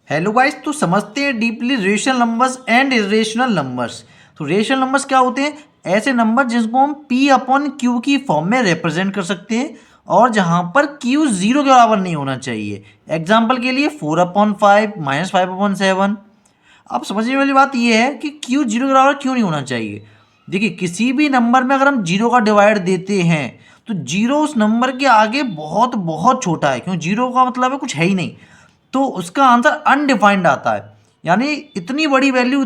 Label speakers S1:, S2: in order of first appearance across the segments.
S1: Hello guys, तो समझते हैं deeply rational numbers and irrational numbers. तो रेशनल नंबर्स क्या होते हैं? ऐसे नंबर जिसको हम पी अपॉन क्यू की फॉर्म में रिप्रेजेंट कर सकते हैं और जहां पर क्यू जीरो के बराबर नहीं होना चाहिए। एग्जाम्पल के लिए 4/5 -5/7। अब समझने वाली बात यह है कि क्यू जीरो के बराबर क्यों नहीं होना चाहिए। देखिए, किसी भी नंबर में अगर हम जीरो का डिवाइड देते हैं तो जीरो उस नंबर के आगे बहुत बहुत छोटा है, क्यों? जीरो का मतलब है कुछ है ही नहीं, तो उसका आंसर अनडिफाइंड आता है। यानी इतनी बड़ी वैल्यू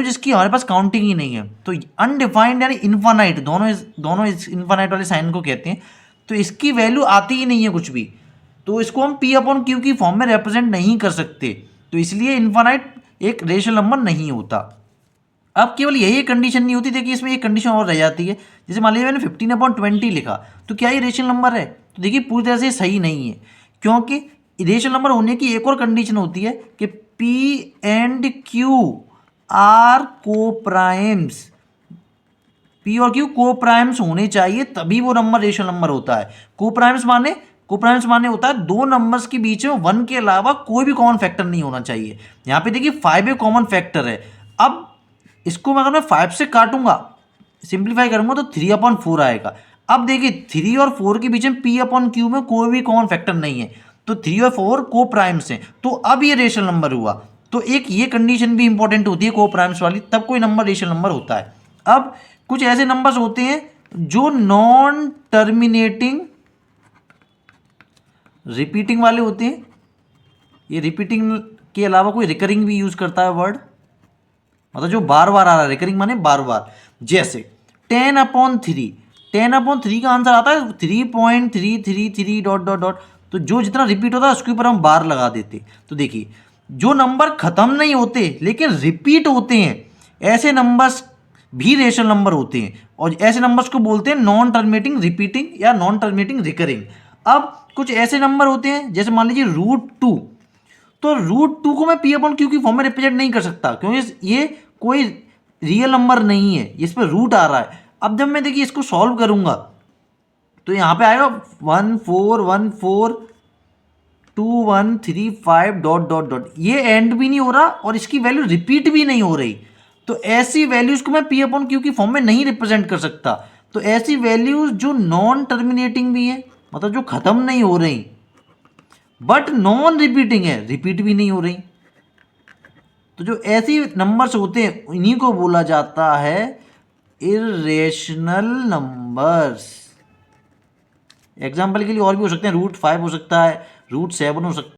S1: जिसकी हमारे पास काउंटिंग ही नहीं है। तो अनडिफाइंड यानी इन्फानाइट, दोनों इस इन्फानाइट वाले साइन को कहते हैं। तो इसकी वैल्यू आती ही नहीं है कुछ भी, तो इसको हम पी अपॉन क्यू की फॉर्म में रिप्रेजेंट नहीं कर सकते। तो इसलिए इन्फानाइट एक रेशनल नंबर नहीं होता। अब केवल यही कंडीशन नहीं होती, देखिए इसमें एक कंडीशन और रह जाती है। जैसे मान लीजिए मैंने 15/20 लिखा, तो क्या ये रेशनल नंबर है? तो देखिए पूरी तरह से सही नहीं है, क्योंकि रेशनल नंबर होने की एक और कंडीशन होती है कि पी एंड क्यू आर को प्राइम्स। पी और क्यू को प्राइम्स होने चाहिए, तभी वो नंबर रेशनल नंबर होता है। को प्राइम्स माने होता है दो नंबर्स के बीच में वन के अलावा कोई भी कॉमन फैक्टर नहीं होना चाहिए। यहाँ पे देखिए 5 एक कॉमन फैक्टर है। अब इसको मैं अगर मैं 5 से काटूंगा, सिंप्लीफाई करूंगा, तो 3/4 आएगा। अब देखिए 3 और 4 के बीच में पी अपॉन क्यू में कोई भी कॉमन फैक्टर नहीं है, तो 3 और 4 को प्राइम्स हैं, तो अब ये रेशनल नंबर हुआ। तो एक ये कंडीशन भी इंपॉर्टेंट होती है को प्राइम्स वाली, तब कोई नंबर रेशनल नंबर होता है। अब कुछ ऐसे नंबर्स होते हैं जो नॉन टर्मिनेटिंग रिपीटिंग वाले होते हैं। ये रिपीटिंग के अलावा कोई रिकरिंग भी यूज करता है वर्ड, मतलब जो बार बार आ रहा है। रिकरिंग माने बार बार। जैसे 10/3, 10/3 का आंसर आता है 3.333 डॉट डॉट डॉट। तो जो जितना रिपीट होता है उसके ऊपर हम बार लगा देते। तो देखिए, जो नंबर खत्म नहीं होते लेकिन रिपीट होते हैं, ऐसे नंबर्स भी रेशनल नंबर होते हैं, और ऐसे नंबर्स को बोलते हैं नॉन टर्मिनेटिंग रिपीटिंग या नॉन टर्मिनेटिंग रिकरिंग। अब कुछ ऐसे नंबर होते हैं, जैसे मान लीजिए √2। तो √2 को मैं पी अपॉन क्यू की फॉर्म में रिप्रेजेंट नहीं कर सकता, क्योंकि ये कोई रियल नंबर नहीं है, इस पर रूट आ रहा है। अब जब मैं देखिए इसको सॉल्व करूंगा तो यहाँ पे आएगा 14142135 डॉट डॉट डॉट। ये एंड भी नहीं हो रहा और इसकी वैल्यू रिपीट भी नहीं हो रही। तो ऐसी वैल्यूज को मैं पी अपॉन क्यू की फॉर्म में नहीं रिप्रेजेंट कर सकता। तो ऐसी वैल्यूज जो नॉन टर्मिनेटिंग भी है, मतलब जो खत्म नहीं हो रही, बट नॉन रिपीटिंग है, रिपीट भी नहीं हो रही, तो जो ऐसी नंबर्स होते हैं इन्हीं को बोला जाता है इरेशनल नंबर्स। एग्जाम्पल के लिए और भी हो सकते हैं, √5 हो सकता है, √7 हो सकता है।